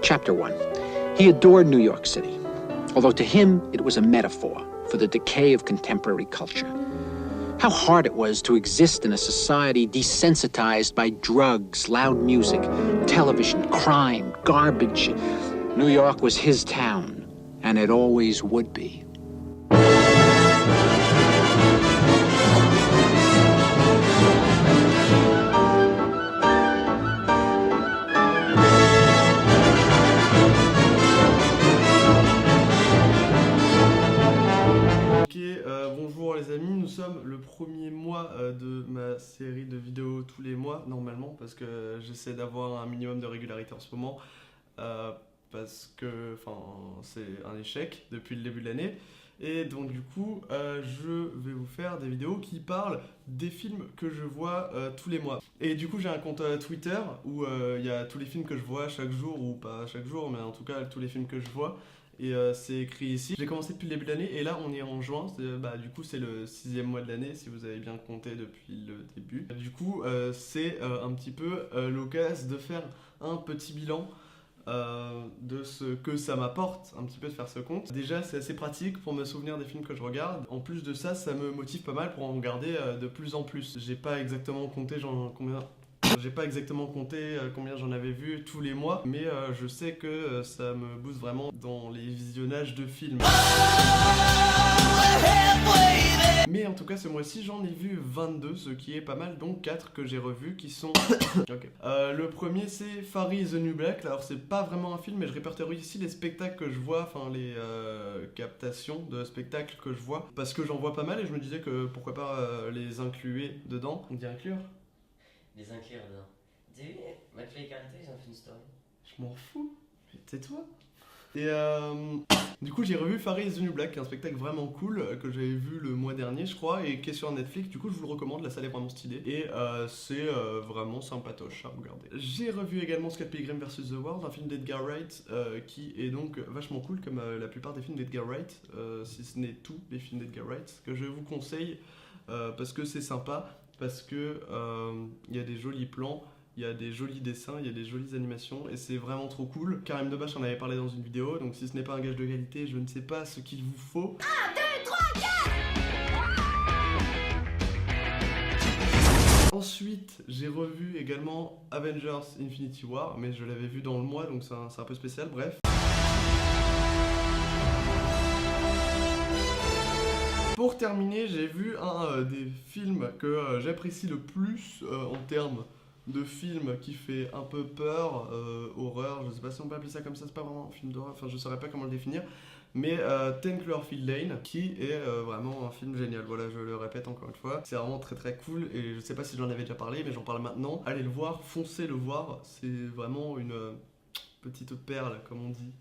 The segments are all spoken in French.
Chapter 1. He adored New York City, although to him it was a metaphor for the decay of contemporary culture. How hard it was to exist in a society desensitized by drugs, loud music, television, crime, garbage. New York was his town, and it always would be. Bonjour les amis, nous sommes le premier mois de ma série de vidéos tous les mois normalement parce que j'essaie d'avoir un minimum de régularité en ce moment parce que c'est un échec depuis le début de l'année et donc du coup je vais vous faire des vidéos qui parlent des films que je vois tous les mois. Et du coup j'ai un compte Twitter où il y a tous les films que je vois chaque jour, ou pas chaque jour mais en tout cas tous les films que je vois. Et c'est écrit ici. J'ai commencé depuis le début de l'année et là on est en juin, du coup c'est le 6e mois de l'année si vous avez bien compté depuis le début. Du coup c'est un petit peu l'occasion de faire un petit bilan de ce que ça m'apporte un petit peu de faire ce compte. Déjà c'est assez pratique pour me souvenir des films que je regarde. En plus de ça, ça me motive pas mal pour en regarder de plus en plus. J'ai pas exactement compté combien j'en avais vu tous les mois, mais je sais que ça me booste vraiment dans les visionnages de films. Mais en tout cas ce mois-ci j'en ai vu 22, ce qui est pas mal, donc 4 que j'ai revus qui sont... Okay. Le premier c'est Far Is the New Black. Alors c'est pas vraiment un film mais je répertorie ici les spectacles que je vois, enfin les captations de spectacles que je vois, parce que j'en vois pas mal et je me disais que pourquoi pas les inclure dedans. On dit inclure? Les inclure dedans. T'as vu, McFly et Carlito, ils ont fait une story. Je m'en fous, tais-toi. Et du coup j'ai revu Far Is the New Black, qui est un spectacle vraiment cool que j'avais vu le mois dernier je crois et qui est sur Netflix. Du coup je vous le recommande, la salle est vraiment stylée et c'est vraiment sympatoche à regarder. J'ai revu également Scott Pilgrim vs The World, un film d'Edgar Wright qui est donc vachement cool comme la plupart des films d'Edgar Wright, si ce n'est tous les films d'Edgar Wright, que je vous conseille parce que c'est sympa, parce que y a des jolis plans, il y a des jolis dessins, il y a des jolies animations et c'est vraiment trop cool. Karim Debache en avait parlé dans une vidéo, donc si ce n'est pas un gage de qualité, je ne sais pas ce qu'il vous faut. 1, 2, 3, 4. Ensuite, j'ai revu également Avengers Infinity War, mais je l'avais vu dans le mois, donc c'est un peu spécial, bref. Pour terminer, j'ai vu un des films que j'apprécie le plus en termes de film qui fait un peu peur, horreur, je sais pas si on peut appeler ça comme ça, c'est pas vraiment un film d'horreur, enfin je saurais pas comment le définir, mais 10 Cloverfield Lane, qui est vraiment un film génial, voilà, je le répète encore une fois, c'est vraiment très très cool et je sais pas si j'en avais déjà parlé, mais j'en parle maintenant, allez le voir, foncez le voir, c'est vraiment une petite perle comme on dit.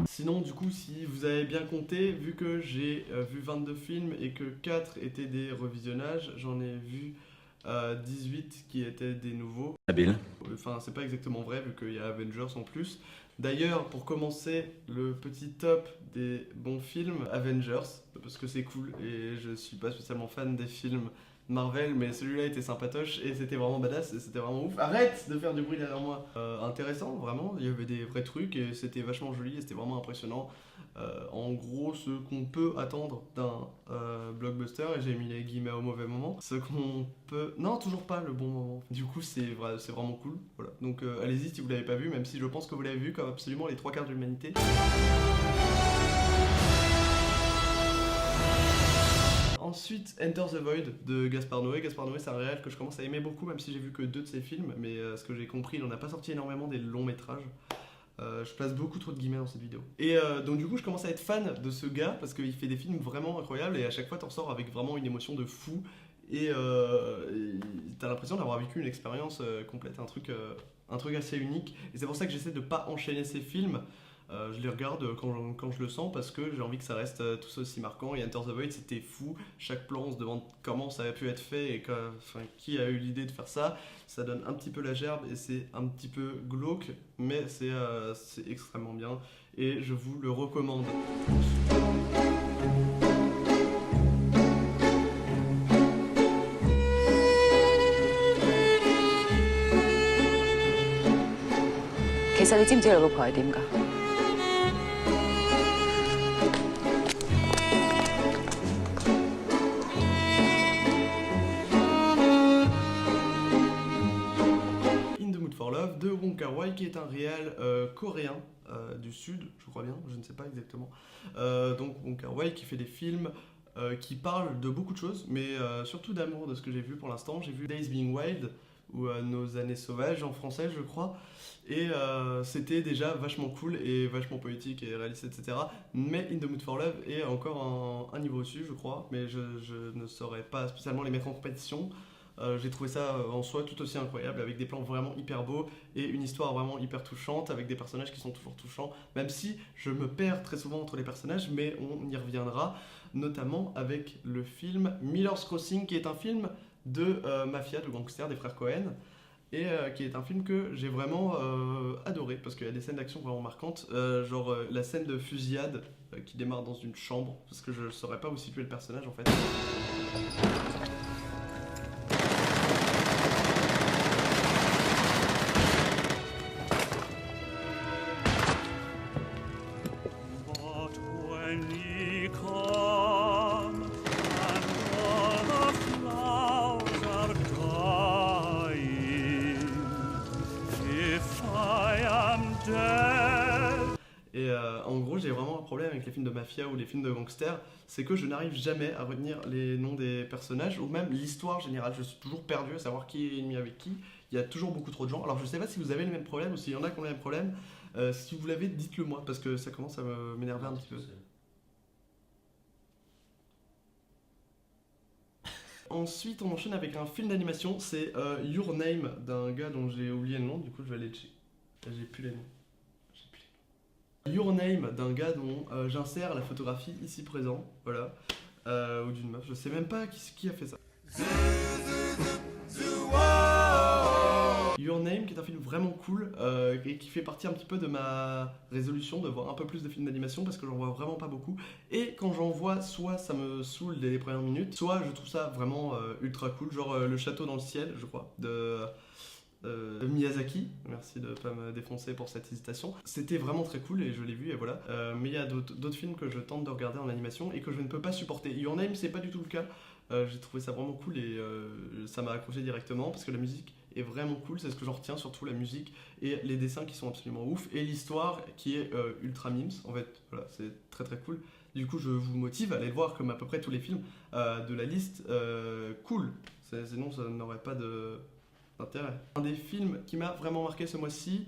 Sinon du coup si vous avez bien compté, vu que j'ai vu 22 films et que 4 étaient des revisionnages, j'en ai vu 18 qui étaient des nouveaux. Habile. Enfin c'est pas exactement vrai vu qu'il y a Avengers en plus. D'ailleurs pour commencer le petit top des bons films, Avengers, parce que c'est cool et je suis pas spécialement fan des films Marvel, mais celui-là était sympatoche et c'était vraiment badass et c'était vraiment ouf. Arrête de faire du bruit derrière moi. Intéressant, vraiment, il y avait des vrais trucs et c'était vachement joli et c'était vraiment impressionnant. En gros, ce qu'on peut attendre d'un blockbuster, et j'ai mis les guillemets au mauvais moment, ce qu'on peut... Non, toujours pas le bon moment. Du coup, c'est vraiment cool. Voilà. Donc allez-y si vous l'avez pas vu, même si je pense que vous l'avez vu comme absolument les 3/4 de l'humanité. Ensuite, Enter the Void de Gaspard Noé. Gaspard Noé, c'est un réal que je commence à aimer beaucoup, même si j'ai vu que 2 de ses films, mais ce que j'ai compris, il n'en a pas sorti énormément des longs métrages. Je place beaucoup trop de guillemets dans cette vidéo. Et donc du coup, je commence à être fan de ce gars, parce qu'il fait des films vraiment incroyables, et à chaque fois, t'en sors avec vraiment une émotion de fou, et t'as l'impression d'avoir vécu une expérience complète, un truc assez unique, et c'est pour ça que j'essaie de pas enchaîner ces films. Je les regarde quand je le sens parce que j'ai envie que ça reste tout aussi marquant. Et Enter the Void c'était fou, chaque plan on se demande comment ça a pu être fait et qui a eu l'idée de faire ça. Ça donne un petit peu la gerbe et c'est un petit peu glauque, mais c'est extrêmement bien et je vous le recommande. 其實你知唔知你老婆係點㗎？ In the Mood for Love de Wong Kar-wai, qui est un réal coréen du sud, je crois bien, je ne sais pas exactement. Donc Wong Kar-wai qui fait des films qui parlent de beaucoup de choses, mais surtout d'amour, de ce que j'ai vu pour l'instant. J'ai vu Days Being Wild, ou Nos années sauvages en français, je crois. Et c'était déjà vachement cool et vachement poétique et réaliste, etc. Mais In the Mood for Love est encore un niveau au-dessus, je crois, mais je ne saurais pas spécialement les mettre en compétition. J'ai trouvé ça en soi tout aussi incroyable, avec des plans vraiment hyper beaux et une histoire vraiment hyper touchante, avec des personnages qui sont toujours touchants, même si je me perds très souvent entre les personnages, mais on y reviendra, notamment avec le film Miller's Crossing, qui est un film de mafia, de gangsters, des frères Cohen, et qui est un film que j'ai vraiment adoré, parce qu'il y a des scènes d'action vraiment marquantes, genre la scène de fusillade qui démarre dans une chambre, parce que je ne saurais pas où situer le personnage en fait. Et en gros, j'ai vraiment un problème avec les films de mafia ou les films de gangsters, c'est que je n'arrive jamais à retenir les noms des personnages ou même l'histoire générale. Je suis toujours perdu à savoir qui est ennemi avec qui. Il y a toujours beaucoup trop de gens. Alors je sais pas si vous avez le même problème ou s'il y en a qui ont le même problème. Si vous l'avez, dites-le moi parce que ça commence à m'énerver un petit peu. Ensuite, on enchaîne avec un film d'animation, c'est Your Name d'un gars dont j'ai oublié le nom, du coup je vais aller checker. J'ai plus les noms. Your Name d'un gars dont j'insère la photographie ici présent, voilà, ou d'une meuf, je sais même pas qui a fait ça. Your Name, qui est un film vraiment cool et qui fait partie un petit peu de ma résolution de voir un peu plus de films d'animation parce que j'en vois vraiment pas beaucoup. Et quand j'en vois, soit ça me saoule dès les premières minutes, soit je trouve ça vraiment ultra cool, genre Le Château dans le ciel, je crois, de Miyazaki. Merci de ne pas me défoncer pour cette hésitation. C'était vraiment très cool et je l'ai vu et voilà. Mais il y a d'autres films que je tente de regarder en animation et que je ne peux pas supporter. Your Name, c'est pas du tout le cas. J'ai trouvé ça vraiment cool et ça m'a accroché directement parce que la musique est vraiment cool, c'est ce que j'en retiens, surtout la musique et les dessins qui sont absolument ouf et l'histoire qui est ultra mimes en fait, voilà, c'est très très cool. Du coup je vous motive à aller le voir comme à peu près tous les films de la liste, cool, sinon ça n'aurait pas d'intérêt. Un des films qui m'a vraiment marqué ce mois-ci,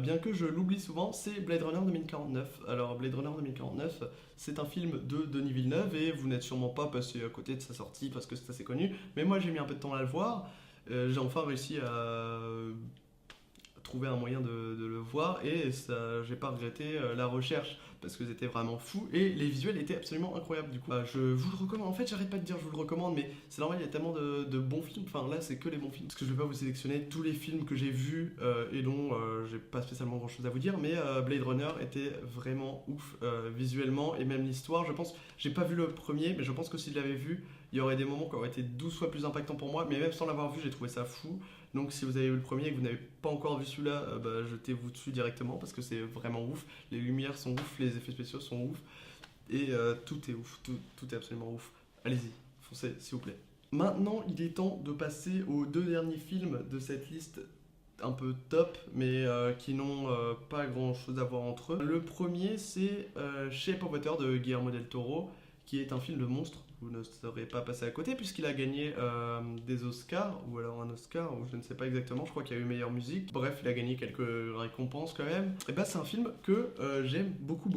bien que je l'oublie souvent, c'est Blade Runner 2049. Alors Blade Runner 2049, c'est un film de Denis Villeneuve et vous n'êtes sûrement pas passé à côté de sa sortie parce que c'est assez connu, mais moi j'ai mis un peu de temps à le voir. J'ai enfin réussi à trouver un moyen de le voir et ça, j'ai pas regretté la recherche parce que c'était vraiment fou et les visuels étaient absolument incroyables. Du coup, je vous le recommande. En fait, j'arrête pas de dire je vous le recommande, mais c'est normal, il y a tellement de bons films. Enfin, là, c'est que les bons films parce que je vais pas vous sélectionner tous les films que j'ai vus et dont j'ai pas spécialement grand chose à vous dire, mais Blade Runner était vraiment ouf visuellement et même l'histoire. Je pense, j'ai pas vu le premier, mais je pense que si je l'avais vu, il y aurait des moments qui auraient été 12 fois plus impactants pour moi, mais même sans l'avoir vu, j'ai trouvé ça fou. Donc si vous avez vu le premier et que vous n'avez pas encore vu celui-là, jetez-vous dessus directement parce que c'est vraiment ouf. Les lumières sont ouf, les effets spéciaux sont ouf et tout est ouf, tout est absolument ouf. Allez-y, foncez s'il vous plaît. Maintenant, il est temps de passer aux deux derniers films de cette liste un peu top, mais qui n'ont pas grand-chose à voir entre eux. Le premier, c'est Shape of Water de Guillermo del Toro, qui est un film de monstre. Vous ne serez pas passé à côté puisqu'il a gagné des Oscars, ou alors un Oscar, ou je ne sais pas exactement, je crois qu'il y a eu meilleure musique. Bref, il a gagné quelques récompenses quand même. Et bah c'est un film que j'aime beaucoup.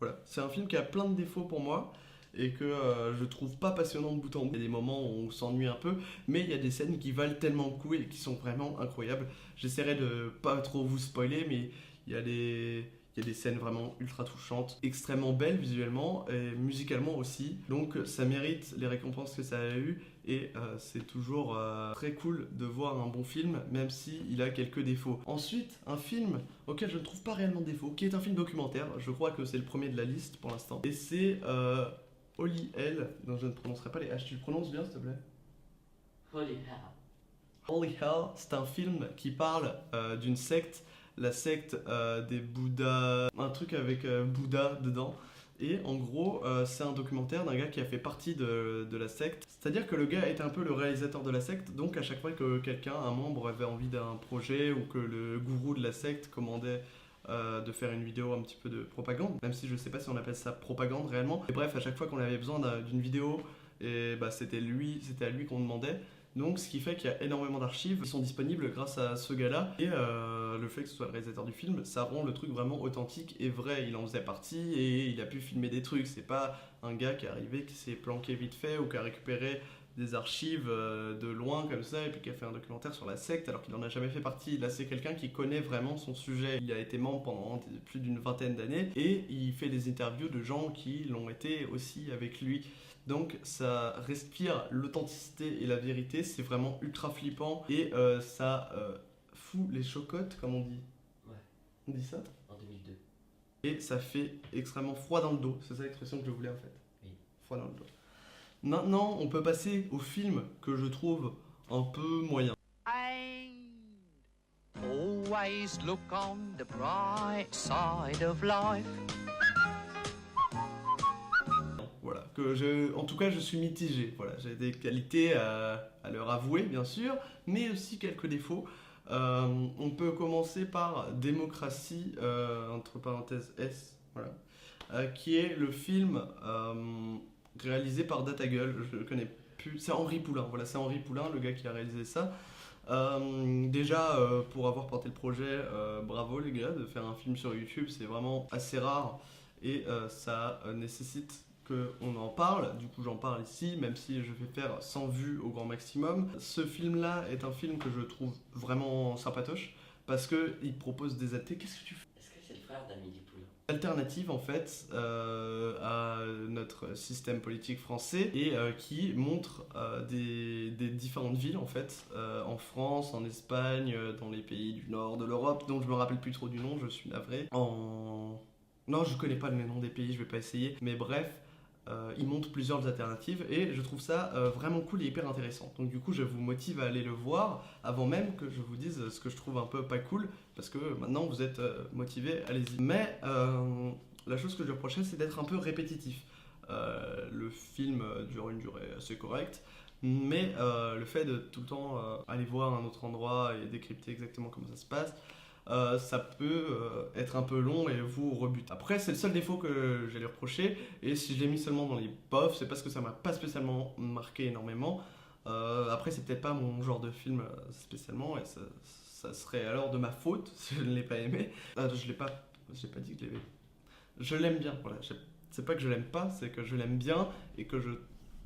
Voilà, c'est un film qui a plein de défauts pour moi et que je trouve pas passionnant de bout en bout. Il y a des moments où on s'ennuie un peu, mais il y a des scènes qui valent tellement le coup et qui sont vraiment incroyables. J'essaierai de pas trop vous spoiler, mais il y a des scènes vraiment ultra touchantes, extrêmement belles visuellement et musicalement aussi. Donc ça mérite les récompenses que ça a eu et c'est toujours très cool de voir un bon film, même s'il a quelques défauts. Ensuite, un film auquel je ne trouve pas réellement de défauts, qui est un film documentaire. Je crois que c'est le premier de la liste pour l'instant. Et c'est Holy Hell, dont je ne prononcerai pas les H. Tu le prononces bien, s'il te plaît? Holy hell. Holy Hell, c'est un film qui parle d'une secte la secte des Bouddhas, un truc avec Bouddha dedans. Et en gros, c'est un documentaire d'un gars qui a fait partie de la secte. C'est-à-dire que le gars était un peu le réalisateur de la secte, donc à chaque fois que quelqu'un, un membre, avait envie d'un projet ou que le gourou de la secte commandait de faire une vidéo un petit peu de propagande, même si je sais pas si on appelle ça propagande réellement. Et bref, à chaque fois qu'on avait besoin d'une vidéo, et bah, c'était à lui qu'on demandait. Donc ce qui fait qu'il y a énormément d'archives qui sont disponibles grâce à ce gars-là. Et le fait que ce soit le réalisateur du film, ça rend le truc vraiment authentique et vrai. Il en faisait partie et il a pu filmer des trucs. C'est pas un gars qui est arrivé, qui s'est planqué vite fait ou qui a récupéré des archives de loin comme ça et puis qui a fait un documentaire sur la secte alors qu'il en a jamais fait partie. Là c'est quelqu'un qui connaît vraiment son sujet. Il a été membre pendant plus d'une vingtaine d'années et il fait des interviews de gens qui l'ont été aussi avec lui. Donc ça respire l'authenticité et la vérité, c'est vraiment ultra flippant et ça fout les chocottes comme on dit. Ouais. On dit ça? En 2002. Et ça fait extrêmement froid dans le dos, c'est ça l'expression que je voulais en fait. Oui. Froid dans le dos. Maintenant on peut passer au film que je trouve un peu moyen. Always look on the bright side of life. Voilà, en tout cas je suis mitigé. Voilà, j'ai des qualités à leur avouer bien sûr, mais aussi quelques défauts. On peut commencer par Démocratie, entre parenthèses S, voilà, qui est le film réalisé par Datagueule, je le connais plus, c'est Henri Poulain, voilà, c'est Henri Poulain, le gars qui a réalisé ça. Déjà, pour avoir porté le projet, bravo les gars, de faire un film sur YouTube, c'est vraiment assez rare et ça nécessite qu'on en parle, du coup j'en parle ici, même si je vais faire 100 vues au grand maximum. Ce film-là est un film que je trouve vraiment sympatoche, parce qu'il propose des athées. Qu'est-ce que tu fais? Est-ce que c'est le frère d'Amélie Poulain? Alternative en fait à notre système politique français et qui montre des différentes villes en fait en France, en Espagne, dans les pays du nord de l'Europe, dont je me rappelle plus trop du nom, je suis navré. Non, je connais pas le nom des pays, je vais pas essayer, mais bref. Il montre plusieurs alternatives et je trouve ça vraiment cool et hyper intéressant. Donc du coup je vous motive à aller le voir avant même que je vous dise ce que je trouve un peu pas cool, parce que maintenant vous êtes motivés, allez-y. Mais la chose que je lui reprochais, c'est d'être un peu répétitif. Le film dure une durée assez correcte, mais le fait de tout le temps aller voir un autre endroit et décrypter exactement comment ça se passe, ça peut être un peu long et vous rebute. Après, c'est le seul défaut que j'ai lui reproché, et si je l'ai mis seulement dans les bofs, c'est parce que ça m'a pas spécialement marqué énormément. Après, c'est peut-être pas mon genre de film spécialement, et ça serait alors de ma faute si je ne l'ai pas aimé. J'ai pas dit que je l'aimais. Je l'aime bien, voilà. C'est pas que je l'aime pas, c'est que je l'aime bien et que je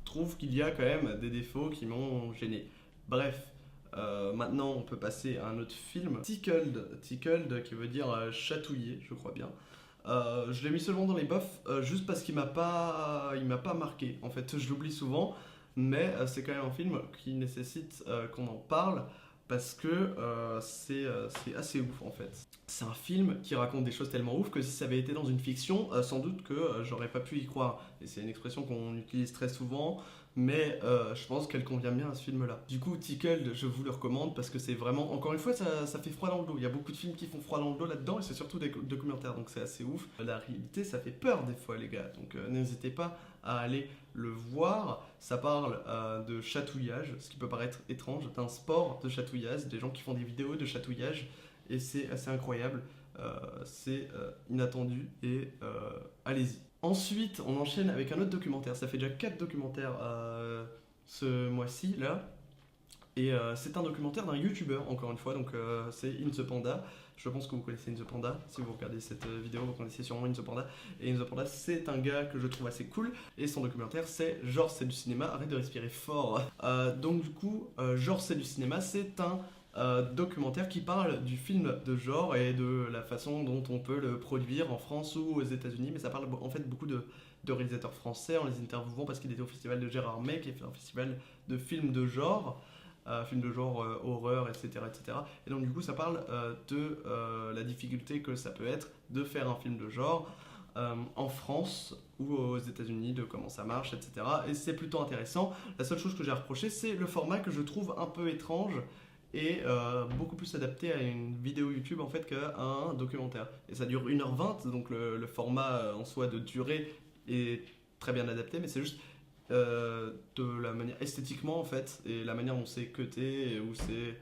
trouve qu'il y a quand même des défauts qui m'ont gêné. Bref. Maintenant on peut passer à un autre film, Tickled qui veut dire chatouiller, je crois bien. Je l'ai mis seulement dans les bofs juste parce qu'il m'a pas marqué. En fait, je l'oublie souvent, mais c'est quand même un film qui nécessite qu'on en parle parce que c'est assez ouf en fait. C'est un film qui raconte des choses tellement ouf que si ça avait été dans une fiction, sans doute que j'aurais pas pu y croire. Et c'est une expression qu'on utilise très souvent, mais je pense qu'elle convient bien à ce film-là. Du coup, Tickled, je vous le recommande parce que c'est vraiment, encore une fois, ça fait froid dans le dos. Il y a beaucoup de films qui font froid dans le dos là-dedans et c'est surtout des documentaires, donc c'est assez ouf. La réalité, ça fait peur des fois, les gars, donc n'hésitez pas à aller le voir. Ça parle de chatouillage, ce qui peut paraître étrange, d'un sport de chatouillage, des gens qui font des vidéos de chatouillage, et c'est assez incroyable, c'est inattendu, et allez-y. Ensuite, on enchaîne avec un autre documentaire. Ça fait déjà 4 documentaires ce mois-ci, là. Et c'est un documentaire d'un YouTuber, encore une fois, donc c'est In The Panda. Je pense que vous connaissez In The Panda. Si vous regardez cette vidéo, vous connaissez sûrement In The Panda. Et In The Panda, c'est un gars que je trouve assez cool. Et son documentaire, c'est Genre c'est du cinéma, arrête de respirer fort. Donc du coup, Genre c'est du cinéma, c'est un documentaire qui parle du film de genre et de la façon dont on peut le produire en France ou aux États-Unis, mais ça parle en fait beaucoup de réalisateurs français en les interviewant parce qu'il était au festival de Gérard May qui a fait un festival de films de genre, horreur, etc., etc. Et donc du coup ça parle de la difficulté que ça peut être de faire un film de genre en France ou aux États-Unis, de comment ça marche, etc. Et c'est plutôt intéressant. La seule chose que j'ai à reprocher, c'est le format que je trouve un peu étrange est beaucoup plus adapté à une vidéo YouTube en fait qu'à un documentaire. Et ça dure 1h20, donc le format en soi de durée est très bien adapté, mais c'est juste de la manière esthétiquement en fait, et la manière dont c'est cuté, et où c'est...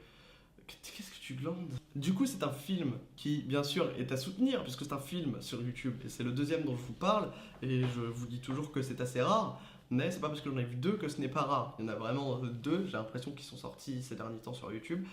Qu'est-ce que tu glandes? Du coup, c'est un film qui, bien sûr, est à soutenir, puisque c'est un film sur YouTube, et c'est le deuxième dont je vous parle, et je vous dis toujours que c'est assez rare, mais c'est pas parce que j'en ai vu deux que ce n'est pas rare. Il y en a vraiment deux, j'ai l'impression qu'ils sont sortis ces derniers temps sur YouTube,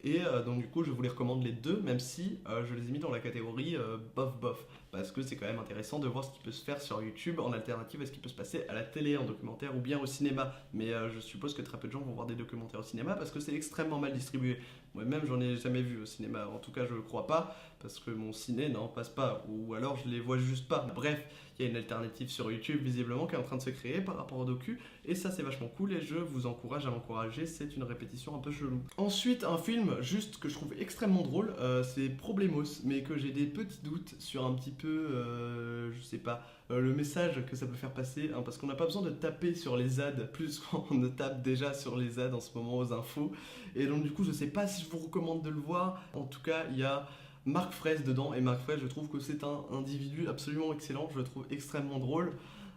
et donc du coup, je vous les recommande les deux, même si je les ai mis dans la catégorie bof-bof, parce que c'est quand même intéressant de voir ce qui peut se faire sur YouTube en alternative à ce qui peut se passer à la télé, en documentaire ou bien au cinéma. Mais je suppose que très peu de gens vont voir des documentaires au cinéma parce que c'est extrêmement mal distribué. Moi-même, j'en ai jamais vu au cinéma, en tout cas, je ne crois pas, parce que mon ciné n'en passe pas, ou alors je les vois juste pas. Bref, il y a une alternative sur YouTube visiblement qui est en train de se créer par rapport au docu, et ça c'est vachement cool et je vous encourage à m'encourager, c'est une répétition un peu chelou. Ensuite, un film juste que je trouve extrêmement drôle, c'est Problemos, mais que j'ai des petits doutes sur un petit peu, je sais pas, le message que ça peut faire passer, hein, parce qu'on n'a pas besoin de taper sur les ads plus qu'on ne tape déjà sur les ads en ce moment aux infos, et donc du coup je sais pas si je vous recommande de le voir. En tout cas, il y a Marc Fraisse dedans, et Marc Fraisse, je trouve que c'est un individu absolument excellent, je le trouve extrêmement drôle.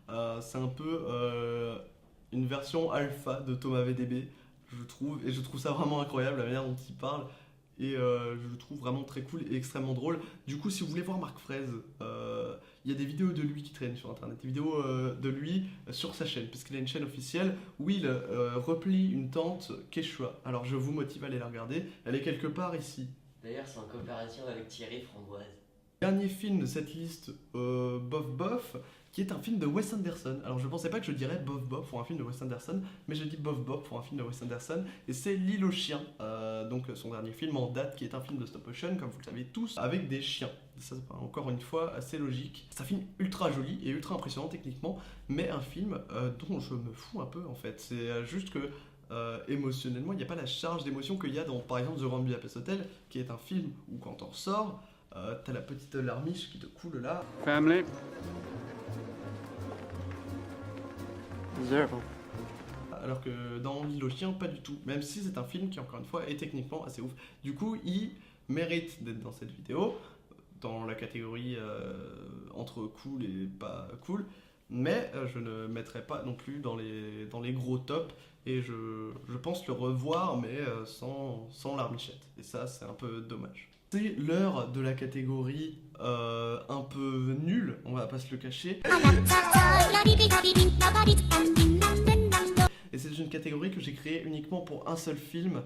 C'est un peu une version alpha de Thomas VDB, je trouve, et je trouve ça vraiment incroyable la manière dont il parle, et je le trouve vraiment très cool et extrêmement drôle. Du coup, si vous voulez voir Marc Fraisse, il y a des vidéos de lui qui traînent sur internet, des vidéos de lui sur sa chaîne, puisqu'il a une chaîne officielle où il replie une tente Quechua. Alors je vous motive à aller la regarder, elle est quelque part ici. D'ailleurs, c'est en coopération avec Thierry Framboise. Dernier film de cette liste, Bof Bof, qui est un film de Wes Anderson. Alors je pensais pas que je dirais Bof Bof pour un film de Wes Anderson, mais je dis Bof Bof pour un film de Wes Anderson, et c'est L'île aux chiens, donc son dernier film en date, qui est un film de stop motion, comme vous le savez tous, avec des chiens. Ça c'est encore une fois assez logique. C'est un film ultra joli et ultra impressionnant techniquement, mais un film dont je me fous un peu en fait. C'est juste que émotionnellement, il n'y a pas la charge d'émotion qu'il y a dans, par exemple, The Grand Budapest Hotel, qui est un film où quand on ressort, t'as la petite larmiche qui te coule là. Family. Zero. Alors que dans L'île aux chiens, pas du tout. Même si c'est un film qui, encore une fois, est techniquement assez ouf. Du coup, il mérite d'être dans cette vidéo, dans la catégorie entre cool et pas cool. Mais je ne mettrai pas non plus dans les gros tops. Et je pense le revoir, mais sans larmichette. Et ça, c'est un peu dommage. C'est l'heure de la catégorie un peu nulle, on va pas se le cacher. Et c'est une catégorie que j'ai créée uniquement pour un seul film,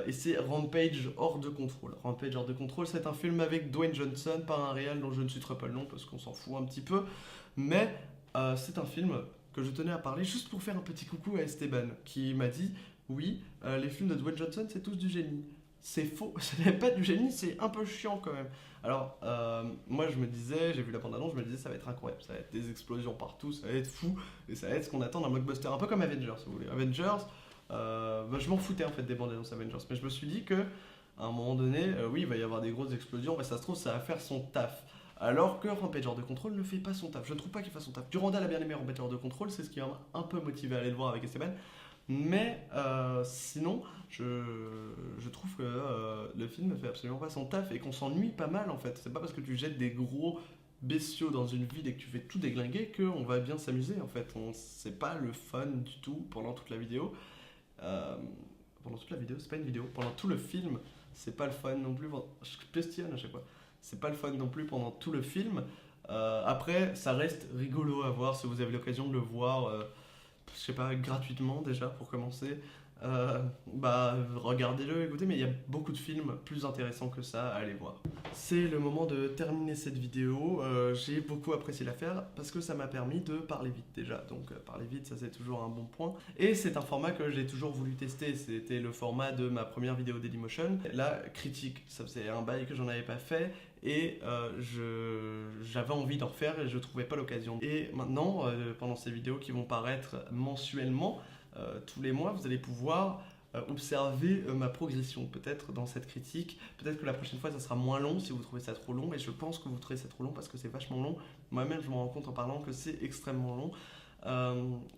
et c'est Rampage hors de contrôle. Rampage hors de contrôle, c'est un film avec Dwayne Johnson, par un réal dont je ne citerai pas le nom parce qu'on s'en fout un petit peu, mais c'est un film que je tenais à parler juste pour faire un petit coucou à Esteban, qui m'a dit « Oui, les films de Dwayne Johnson, c'est tous du génie ». C'est faux, ce n'est pas du génie, c'est un peu chiant quand même. Alors, moi je me disais, j'ai vu la bande-annonce, je me disais ça va être incroyable, ça va être des explosions partout, ça va être fou, et ça va être ce qu'on attend d'un blockbuster, un peu comme Avengers, si vous voulez. Avengers, je m'en foutais en fait des bandes-annonces Avengers, mais je me suis dit que à un moment donné, oui, il va y avoir des grosses explosions, mais ça se trouve, ça va faire son taf. Alors que Rampage hors de contrôle ne fait pas son taf. Je ne trouve pas qu'il fasse son taf. Durandal a bien aimé Rampage hors de contrôle, c'est ce qui m'a un peu motivé à aller le voir avec Esteban. Mais sinon, je trouve que le film ne fait absolument pas son taf et qu'on s'ennuie pas mal en fait. C'est pas parce que tu jettes des gros bestiaux dans une ville et que tu fais tout déglinguer qu'on va bien s'amuser en fait. C'est pas le fun du tout pendant toute la vidéo. Pendant toute la vidéo, c'est pas une vidéo. Pendant tout le film, c'est pas le fun non plus. Je questionne à chaque fois. C'est pas le fun non plus pendant tout le film. Après, ça reste rigolo à voir si vous avez l'occasion de le voir. Je sais pas, gratuitement déjà pour commencer. Regardez-le, écoutez, mais il y a beaucoup de films plus intéressants que ça à aller voir. C'est le moment de terminer cette vidéo. J'ai beaucoup apprécié la faire parce que ça m'a permis de parler vite déjà. Donc parler vite, ça c'est toujours un bon point. Et c'est un format que j'ai toujours voulu tester. C'était le format de ma première vidéo Dailymotion. La critique, ça faisait un bail que j'en avais pas fait. Et j'avais envie d'en refaire et je trouvais pas l'occasion. Et maintenant, pendant ces vidéos qui vont paraître mensuellement, tous les mois, vous allez pouvoir observer ma progression, peut-être dans cette critique. Peut-être que la prochaine fois, ça sera moins long si vous trouvez ça trop long. Et je pense que vous trouvez ça trop long parce que c'est vachement long. Moi-même, je me rends compte en parlant que c'est extrêmement long.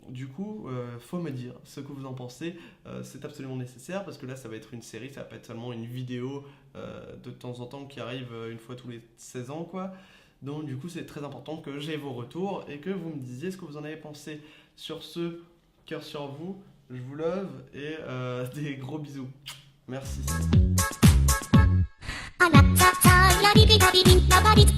Du coup, faut me dire ce que vous en pensez. C'est absolument nécessaire parce que là, ça va être une série, ça va pas être seulement une vidéo de temps en temps qui arrive une fois tous les 16 ans, quoi. Donc, du coup, c'est très important que j'ai vos retours et que vous me disiez ce que vous en avez pensé. Sur ce, cœur sur vous, je vous love et des gros bisous. Merci. あなたさやりびたびみんなばりつ